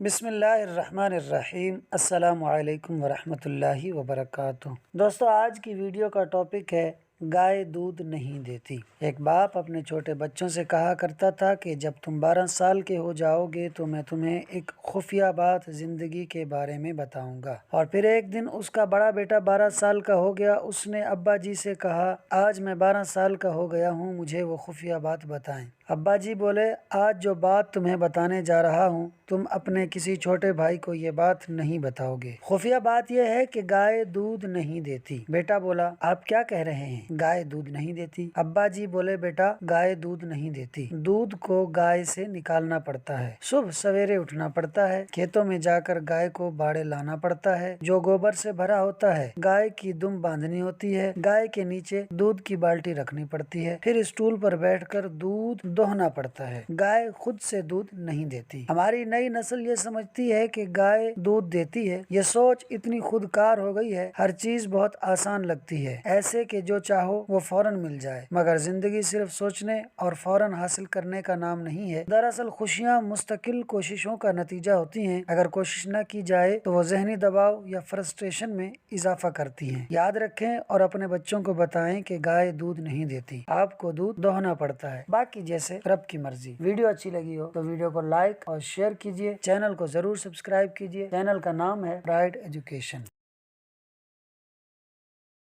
بسم اللہ الرحمن الرحیم۔ السلام علیکم ورحمۃ اللہ وبرکاتہ۔ دوستو، آج کی ویڈیو کا ٹاپک ہے گائے دودھ نہیں دیتی۔ ایک باپ اپنے چھوٹے بچوں سے کہا کرتا تھا کہ جب تم 12 سال کے ہو جاؤ گے تو میں تمہیں ایک خفیہ بات زندگی کے بارے میں بتاؤں گا۔ اور پھر ایک دن اس کا بڑا بیٹا 12 سال کا ہو گیا۔ اس نے ابا جی سے کہا، آج میں 12 سال کا ہو گیا ہوں، مجھے وہ خفیہ بات بتائیں۔ ابا جی بولے، آج جو بات تمہیں بتانے جا رہا ہوں تم اپنے کسی چھوٹے بھائی کو یہ بات نہیں بتاؤ گے۔ خفیہ بات یہ ہے کہ گائے دودھ نہیں دیتی۔ بیٹا بولا، آپ کیا کہہ رہے ہیں؟ گائے دودھ نہیں دیتی؟ ابا جی بولے، بیٹا گائے دودھ نہیں دیتی۔ دودھ کو گائے سے نکالنا پڑتا ہے، صبح سویرے اٹھنا پڑتا ہے، کھیتوں میں جا کر گائے کو باڑے لانا پڑتا ہے جو گوبر سے بھرا ہوتا ہے، گائے کی دم باندھنی ہوتی ہے، گائے کے نیچے دودھ کی بالٹی رکھنی پڑتی ہے، پھر اسٹول پر بیٹھ کر دودھ دوہنا پڑتا ہے۔ گائے خود سے دودھ نہیں دیتی۔ ہماری نئی نسل یہ سمجھتی ہے کہ گائے دودھ دیتی ہے۔ یہ سوچ اتنی خودکار ہو گئی ہے، ہر چیز بہت آسان لگتی ہے، ایسے کہ جو چاہو وہ فوراً مل جائے۔ مگر زندگی صرف سوچنے اور فوراً حاصل کرنے کا نام نہیں ہے۔ دراصل خوشیاں مستقل کوششوں کا نتیجہ ہوتی ہیں۔ اگر کوشش نہ کی جائے تو وہ ذہنی دباؤ یا فرسٹریشن میں اضافہ کرتی ہیں۔ یاد رکھیں اور اپنے بچوں کو بتائیں کہ گائے دودھ نہیں دیتی، آپ کو دودھ دوہنا پڑتا ہے، باقی جیسے رب کی مرضی۔ ویڈیو اچھی لگی ہو تو ویڈیو کو لائک اور شیئر کیجیے، چینل کو ضرور سبسکرائب کیجیے۔ چینل کا نام ہے برائٹ ایجوکیشن۔